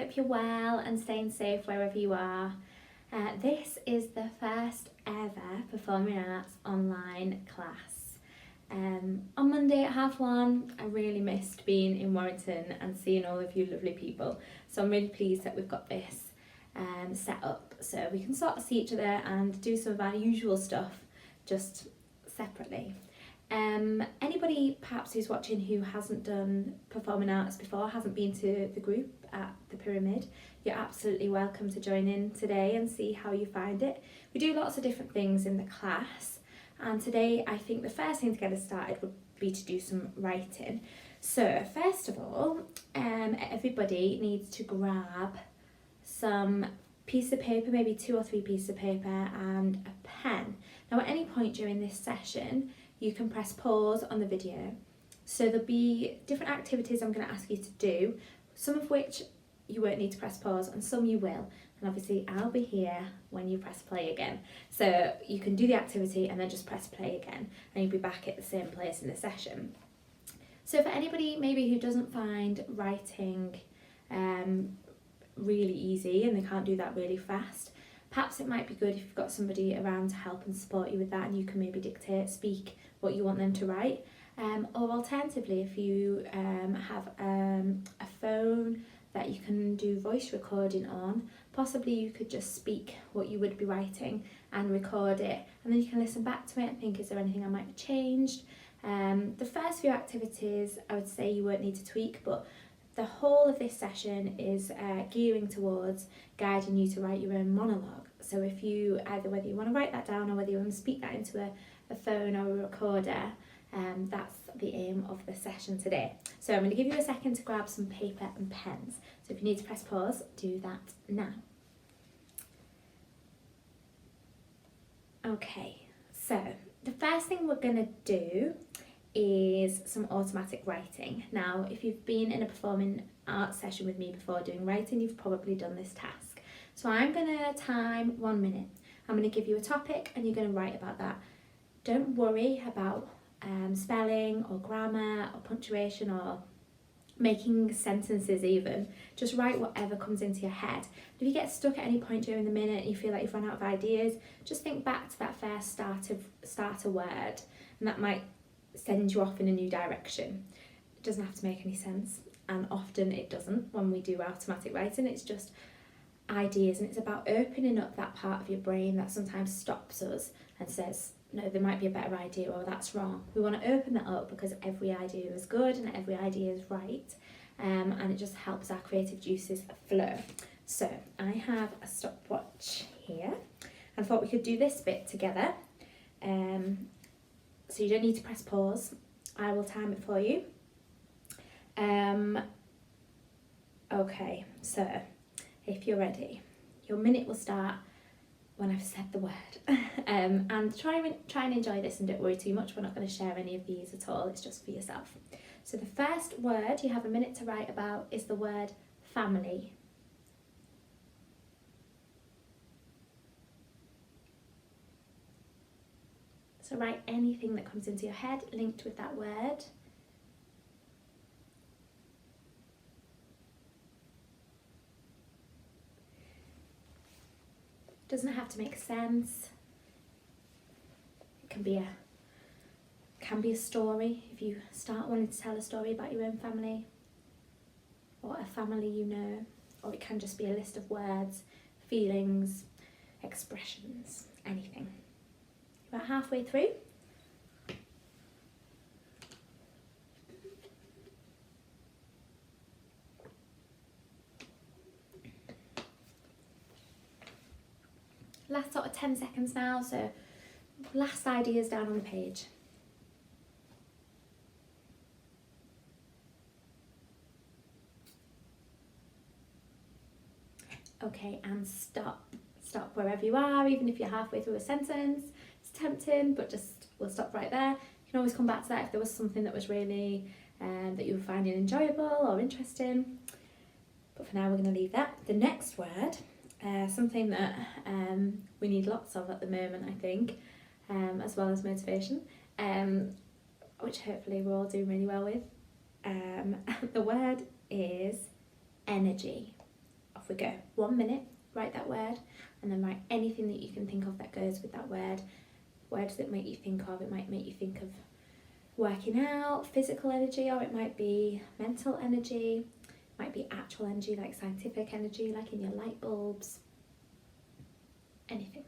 hope you're well and staying safe wherever you are. This is the first ever Performing Arts online class. On Monday at 1:30, I really missed being in Warrington and seeing all of you lovely people. So I'm really pleased that we've got this set up so we can sort of see each other and do some of our usual stuff just separately. Anybody perhaps who's watching who hasn't done performing arts before, hasn't been to the group at the Pyramid, you're absolutely welcome to join in today and see how you find it. We do lots of different things in the class, and today I think the first thing to get us started would be to do some writing. So first of all, everybody needs to grab some piece of paper, maybe 2 or 3 pieces of paper and a pen. Now at any point during this session you can press pause on the video. So there'll be different activities I'm going to ask you to do, some of which you won't need to press pause and some you will. And obviously I'll be here when you press play again. So you can do the activity and then just press play again and you'll be back at the same place in the session. So for anybody maybe who doesn't find writing really easy and they can't do that really fast, perhaps it might be good if you've got somebody around to help and support you with that, and you can maybe speak what you want them to write. Or alternatively, if you have a phone that you can do voice recording on, possibly you could just speak what you would be writing and record it, and then you can listen back to it and think, is there anything I might have changed? The first few activities I would say you won't need to tweak, but the whole of this session is gearing towards guiding you to write your own monologue. So if you, either whether you want to write that down or whether you want to speak that into a phone or a recorder, that's the aim of the session today. So I'm going to give you a second to grab some paper and pens. So if you need to press pause, do that now. Okay, so the first thing we're going to do is some automatic writing. Now, if you've been in a performing arts session with me before doing writing, you've probably done this task. So I'm going to time 1 minute. I'm going to give you a topic and you're going to write about that. Don't worry about spelling or grammar or punctuation or making sentences even. Just write whatever comes into your head. If you get stuck at any point during the minute and you feel like you've run out of ideas, just think back to that first starter word, and that might send you off in a new direction. It doesn't have to make any sense, and often it doesn't when we do automatic writing. It's just ideas, and it's about opening up that part of your brain that sometimes stops us and says, no, there might be a better idea, or that's wrong. We want to open that up because every idea is good and every idea is right, and it just helps our creative juices flow. So I have a stopwatch here and thought we could do this bit together. So you don't need to press pause. I will time it for you. Okay, so if you're ready, your minute will start when I've said the word. And try and enjoy this and don't worry too much. We're not going to share any of these at all. It's just for yourself. So the first word you have a minute to write about is the word family. So write anything that comes into your head linked with that word. Doesn't have to make sense. It can be a story if you start wanting to tell a story about your own family or a family you know, or it can just be a list of words, feelings, expressions, anything. About halfway through. Last sort of 10 seconds now, so last ideas down on the page. Okay, and stop. Stop wherever you are, even if you're halfway through a sentence. It's tempting, but just we'll stop right there. You can always come back to that if there was something that was really that you were finding enjoyable or interesting. But for now, we're going to leave that. The next word, something that we need lots of at the moment, I think, as well as motivation, which hopefully we're all doing really well with. The word is energy. Off we go. 1 minute, write that word, and then write anything that you can think of that goes with that word. Words that make you think of, it might make you think of working out, physical energy, or it might be mental energy, it might be actual energy like scientific energy, like in your light bulbs, anything.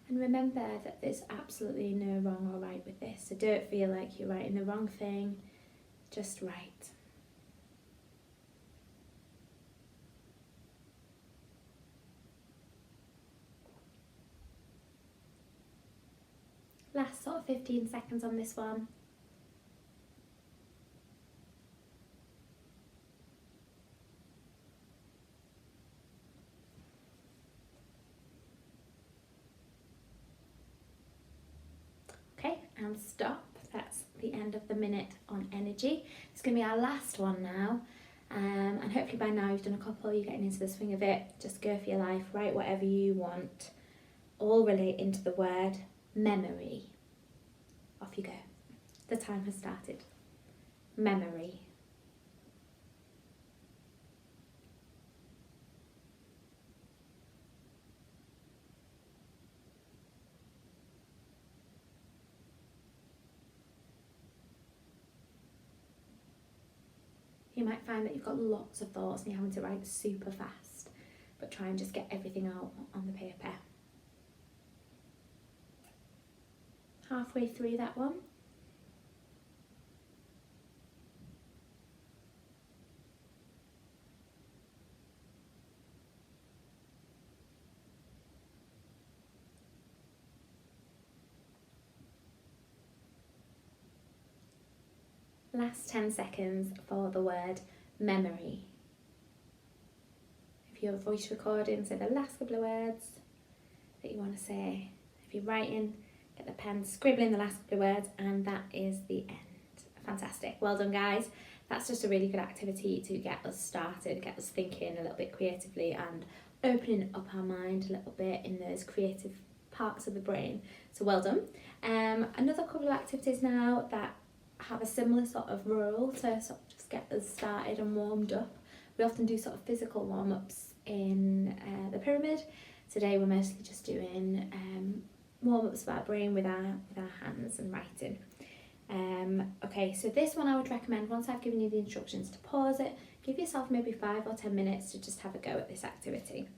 And remember that there's absolutely no wrong or right with this, so don't feel like you're writing the wrong thing, just write. Last sort of 15 seconds on this one. Okay, and stop. That's the end of the minute on energy. It's going to be our last one now. And hopefully by now you've done a couple, you're getting into the swing of it. Just go for your life, write whatever you want. All relate into the word memory. Off you go. The time has started. Memory. You might find that you've got lots of thoughts and you're having to write super fast, but try and just get everything out on the paper. Halfway through that one. Last 10 seconds for the word memory. If you're voice recording, say the last couple of words that you want to say. If you're writing, get the pen, scribbling the last couple of words, and that is the end. Fantastic. Well done, guys. That's just a really good activity to get us started, get us thinking a little bit creatively and opening up our mind a little bit in those creative parts of the brain. So well done. Another couple of activities now that have a similar sort of role to sort of just get us started and warmed up. We often do sort of physical warm-ups in the pyramid. Today we're mostly just doing warm-ups of our brain with our hands and writing. Okay, so this one I would recommend, once I've given you the instructions, to pause it, give yourself maybe 5 or 10 minutes to just have a go at this activity.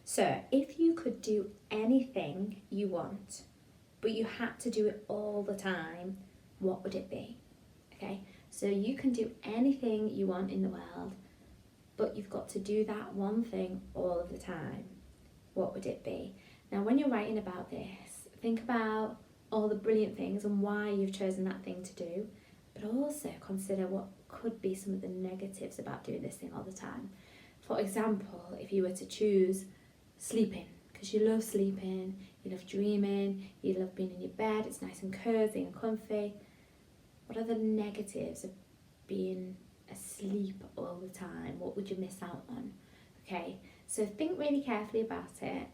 So if you could do anything you want, but you had to do it all the time, what would it be? Okay, so you can do anything you want in the world, but you've got to do that one thing all of the time. What would it be? Now, when you're writing about this, think about all the brilliant things and why you've chosen that thing to do, but also consider what could be some of the negatives about doing this thing all the time. For example, if you were to choose sleeping, because you love sleeping, you love dreaming, you love being in your bed, it's nice and cozy and comfy. What are the negatives of being asleep all the time? What would you miss out on? Okay, so think really carefully about it.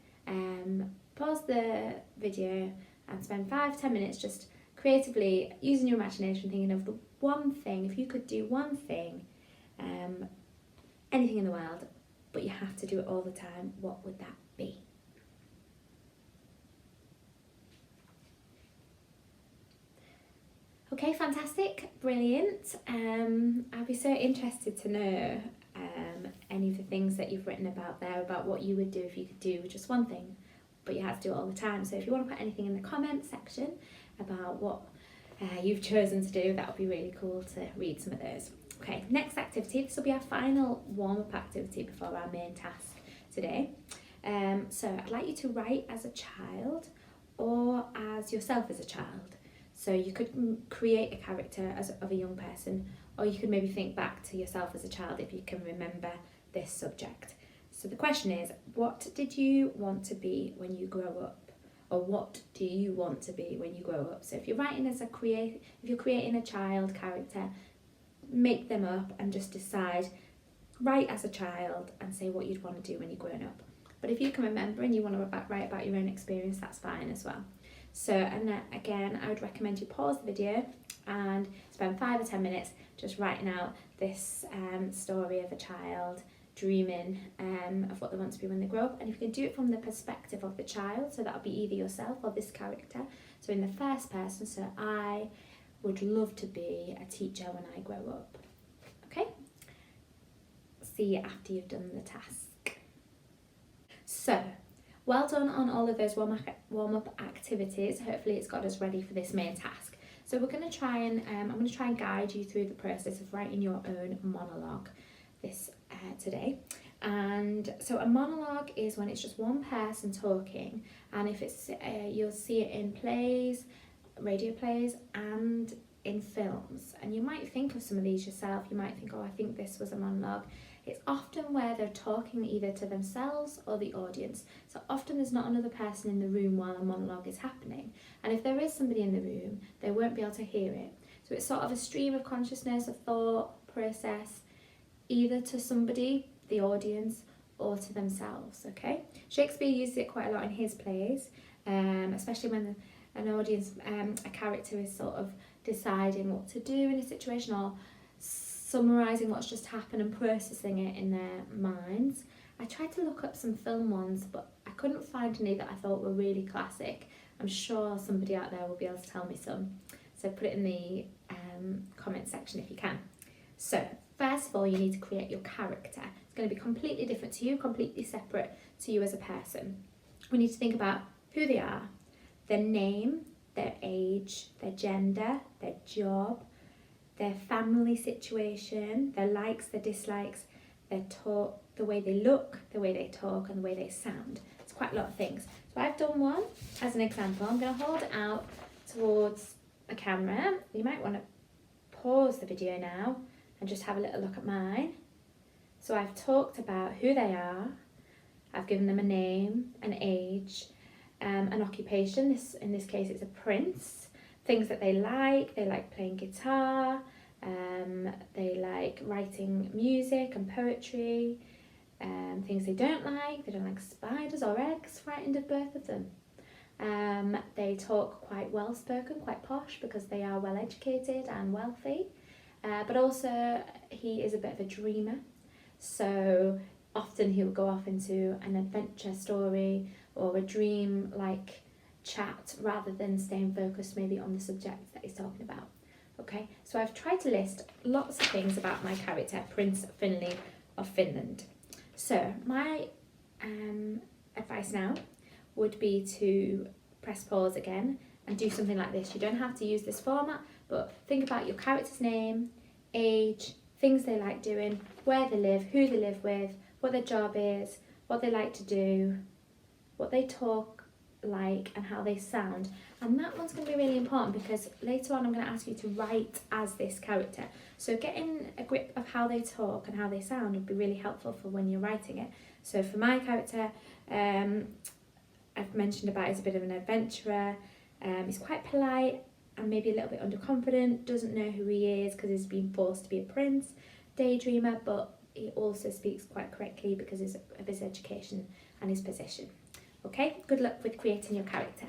Pause the video and spend 5-10 minutes just creatively using your imagination, thinking of the one thing. If you could do one thing, anything in the world, but you have to do it all the time, what would that be? Okay, fantastic, brilliant. I'd be so interested to know any of the things that you've written about there, about what you would do if you could do just one thing, but you had to do it all the time. So if you want to put anything in the comment section about what you've chosen to do, that would be really cool to read some of those. Okay, next activity. This will be our final warm-up activity before our main task today. So I'd like you to write as a child or as yourself as a child. So you could create a character of a young person, or you could maybe think back to yourself as a child if you can remember this subject. So the question is, what did you want to be when you grow up? Or what do you want to be when you grow up? So if you're writing as if you're creating a child character, make them up and just decide, write as a child and say what you'd want to do when you're growing up. But if you can remember and you want to write about your own experience, that's fine as well. So, and then again, I would recommend you pause the video and spend 5 or 10 minutes just writing out this story of a child dreaming of what they want to be when they grow up. And if you can do it from the perspective of the child, so that'll be either yourself or this character. So in the first person, so I would love to be a teacher when I grow up. Okay? See you after you've done the task. So, well done on all of those warm-up activities. Hopefully it's got us ready for this main task. So we're going to try and, I'm going to try and guide you through the process of writing your own monologue this today. And so a monologue is when it's just one person talking, and if it's, you'll see it in plays, radio plays, and in films. And you might think of some of these yourself. You might think, oh, I think this was a monologue. It's often where they're talking either to themselves or the audience. So often there's not another person in the room while a monologue is happening. And if there is somebody in the room, they won't be able to hear it. So it's sort of a stream of consciousness, a thought process, either to somebody, the audience, or to themselves, okay? Shakespeare uses it quite a lot in his plays, especially when an audience, a character is sort of deciding what to do in a situation or summarising what's just happened and processing it in their minds. I tried to look up some film ones, but I couldn't find any that I thought were really classic. I'm sure somebody out there will be able to tell me some. So put it in the comment section if you can. So first of all, you need to create your character. It's going to be completely different to you, completely separate to you as a person. We need to think about who they are, their name, their age, their gender, their job, their family situation, their likes, their dislikes, their talk, the way they look, the way they talk, and the way they sound. It's quite a lot of things. So I've done one as an example. I'm going to hold it out towards a camera. You might want to pause the video now and just have a little look at mine. So I've talked about who they are. I've given them a name, an age, an occupation. In this case, it's a prince. Things that they like playing guitar, they like writing music and poetry, things they don't like spiders or eggs, frightened of both of them. They talk quite well spoken, quite posh because they are well educated and wealthy, but also he is a bit of a dreamer, so often he'll go off into an adventure story or a dream like chat rather than staying focused maybe on the subject that he's talking about. Okay, so I've tried to list lots of things about my character, Prince Finley of Finland. So my advice now would be to press pause again and do something like this. You don't have to use this format, but think about your character's name, age, things they like doing, where they live, who they live with, what their job is, what they like to do, what they talk like, and how they sound. And that one's going to be really important because later on I'm going to ask you to write as this character. So getting a grip of how they talk and how they sound would be really helpful for when you're writing it. So for my character, I've mentioned about he's a bit of an adventurer. He's quite polite and maybe a little bit underconfident, doesn't know who he is because he's been forced to be a prince, daydreamer, but he also speaks quite correctly because of his education and his position. Okay, good luck with creating your character.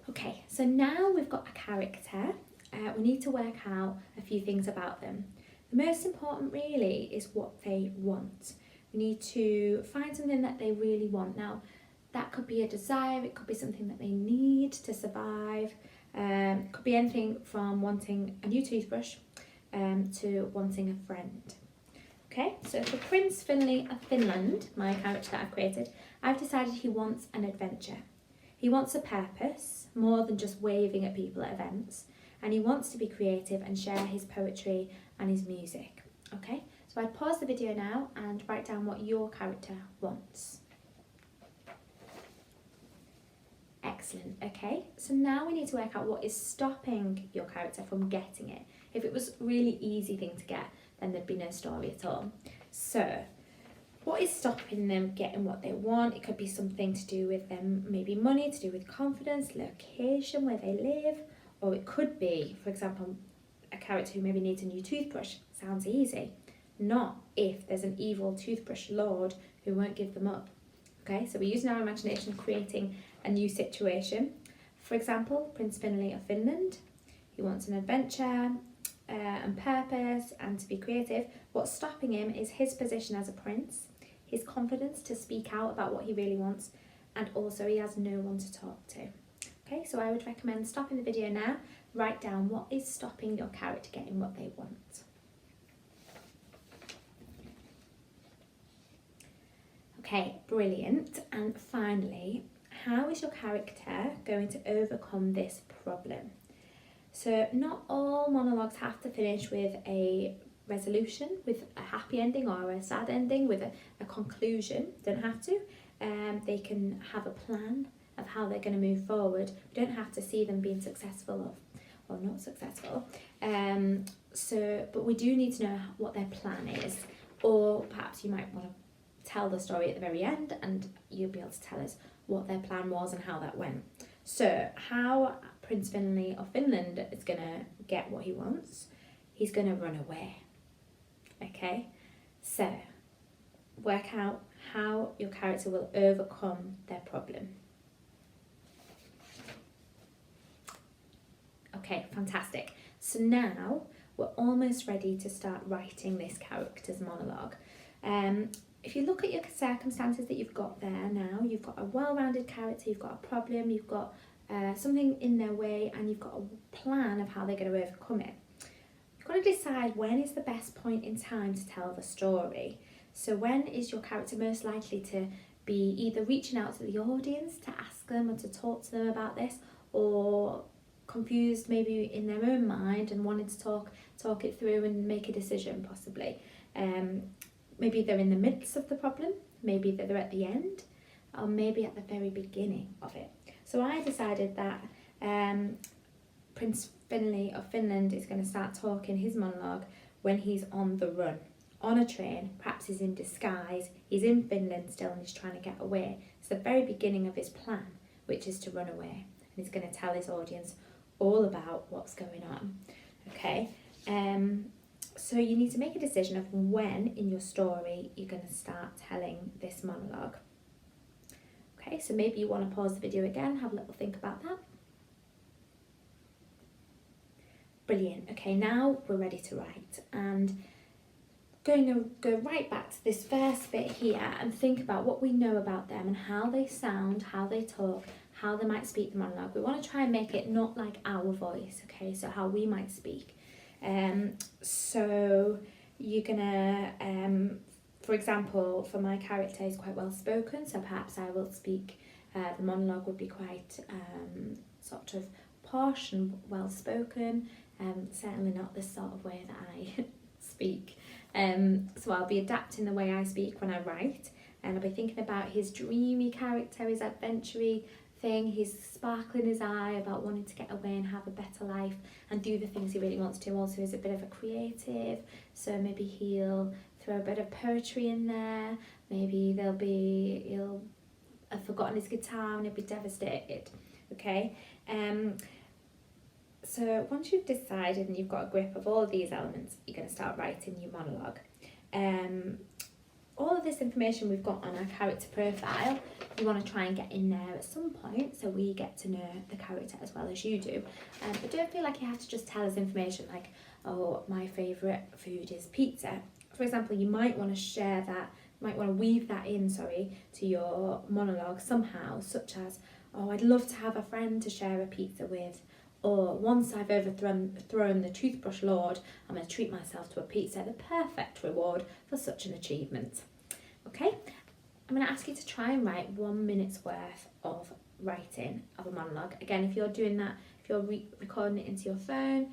Okay, so now we've got a character, we need to work out a few things about them. The most important really is what they want. We need to find something that they really want. Now, that could be a desire, it could be something that they need to survive. It could be anything from wanting a new toothbrush to wanting a friend. Okay, so for Prince Finley of Finland, my character that I've created, I've decided he wants an adventure. He wants a purpose, more than just waving at people at events, and he wants to be creative and share his poetry and his music. Okay, so I'd pause the video now and write down what your character wants. Excellent, okay, so now we need to work out what is stopping your character from getting it. If it was a really easy thing to get, then there'd be no story at all. So, what is stopping them getting what they want? It could be something to do with them, maybe money, to do with confidence, location, where they live, or it could be, for example, a character who maybe needs a new toothbrush. Sounds easy. Not if there's an evil toothbrush lord who won't give them up. Okay, so we're using our imagination, creating a new situation. For example, Prince Finley of Finland, he wants an adventure and purpose and to be creative. What's stopping him is his position as a prince, his confidence to speak out about what he really wants, and also he has no one to talk to. Okay, so I would recommend stopping the video now, write down what is stopping your character getting what they want. Okay, brilliant. And finally, how is your character going to overcome this problem? So not all monologues have to finish with a resolution, with a happy ending or a sad ending, with a conclusion. Don't have to. They can have a plan of how they're going to move forward. We don't have to see them being successful or not successful. But we do need to know what their plan is, or perhaps you might want to tell the story at the very end and you'll be able to tell us what their plan was and how that went. So how Prince Finley of Finland is going to get what he wants, he's going to run away. Okay, so work out how your character will overcome their problem. Okay, fantastic. So now we're almost ready to start writing this character's monologue. If you look at your circumstances that you've got there now, you've got a well-rounded character, you've got a problem, you've got something in their way, and you've got a plan of how they're going to overcome it. You've got to decide when is the best point in time to tell the story. So when is your character most likely to be either reaching out to the audience to ask them or to talk to them about this, or confused maybe in their own mind and wanting to talk it through and make a decision possibly. Maybe they're in the midst of the problem, maybe they're at the end, or maybe at the very beginning of it. So I decided that Prince Finley of Finland is going to start talking his monologue when he's on the run, on a train, perhaps he's in disguise, he's in Finland still and he's trying to get away. It's the very beginning of his plan, which is to run away. And he's going to tell his audience all about what's going on. Okay. So you need to make a decision of when in your story you're going to start telling this monologue. Okay, so maybe you want to pause the video again, have a little think about that. Brilliant. Okay, now we're ready to write, and going to go right back to this first bit here and think about what we know about them and how they sound, how they talk, how they might speak the monologue. We want to try and make it not like our voice, okay, so how we might speak. So you're gonna, for example, for my character is quite well spoken, so perhaps I will speak, the monologue would be quite sort of posh and well spoken, certainly not the sort of way that I speak. So I'll be adapting the way I speak when I write, and I'll be thinking about his dreamy character, his adventure-y thing, his sparkle in his eye about wanting to get away and have a better life and do the things he really wants to. Also, he's a bit of a creative, so maybe he'll throw a bit of poetry in there. Maybe he'll have forgotten his guitar and he'll be devastated. Okay. So once you've decided and you've got a grip of all of these elements, you're going to start writing your monologue. All of this information we've got on our character profile, you want to try and get in there at some point so we get to know the character as well as you do. But don't feel like you have to just tell us information like, oh, my favourite food is pizza. For example, you might want to share that, you might want to weave that in, to your monologue somehow, such as, oh, I'd love to have a friend to share a pizza with, or once I've overthrown the toothbrush lord, I'm going to treat myself to a pizza, the perfect reward for such an achievement. Okay, I'm going to ask you to try and write 1 minute's worth of writing of a monologue. Again, if you're doing that, if you're recording it into your phone,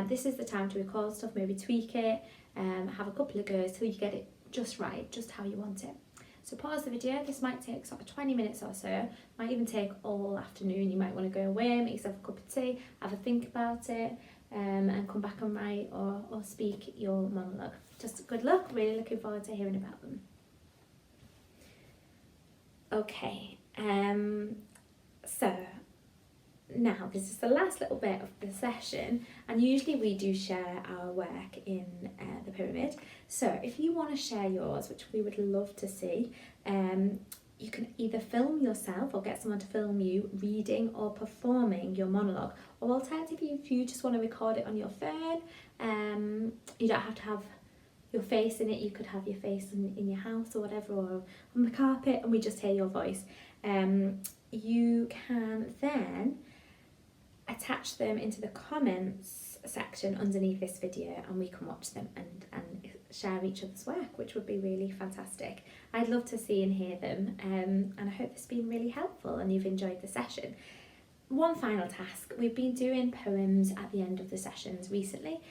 this is the time to record stuff, maybe tweak it, have a couple of goes till you get it just right, just how you want it. So pause the video. This might take sort of 20 minutes or so, might even take all afternoon. You might want to go away, make yourself a cup of tea, have a think about it, and come back and write or speak your monologue. Just good luck, really looking forward to hearing about them. Okay, so now this is the last little bit of the session, and usually we do share our work in the pyramid. So if you want to share yours, which we would love to see, you can either film yourself or get someone to film you reading or performing your monologue, or alternatively, if you just want to record it on your phone, you don't have to have your face in it. You could have your face in your house or whatever, or on the carpet, and we just hear your voice. You can then attach them into the comments section underneath this video, and we can watch them and share each other's work, which would be really fantastic. I'd love to see and hear them, and I hope this has been really helpful and you've enjoyed the session. One final task: we've been doing poems at the end of the sessions recently,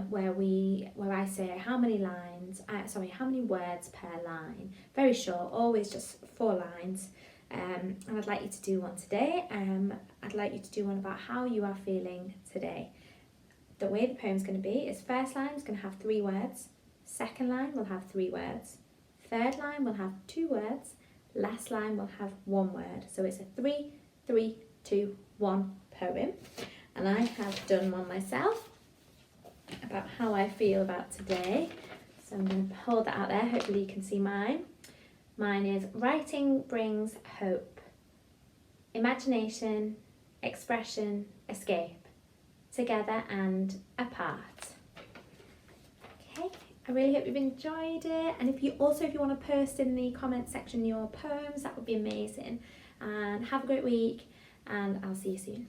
where I say how many words per line. Very short, always just 4 lines. And I'd like you to do one today. I'd like you to do one about how you are feeling today. The way the poem's going to be is, first line is going to have 3 words, second line will have 3 words, third line will have 2 words, last line will have 1 word. So it's a 3, 3, 2, 1 poem. And I have done one myself about how I feel about today. So I'm going to hold that out there. Hopefully you can see mine. Mine is: writing brings hope, imagination, expression, escape, together and apart. Okay, I really hope you've enjoyed it, and if you want to post in the comment section your poems, that would be amazing. And have a great week, and I'll see you soon.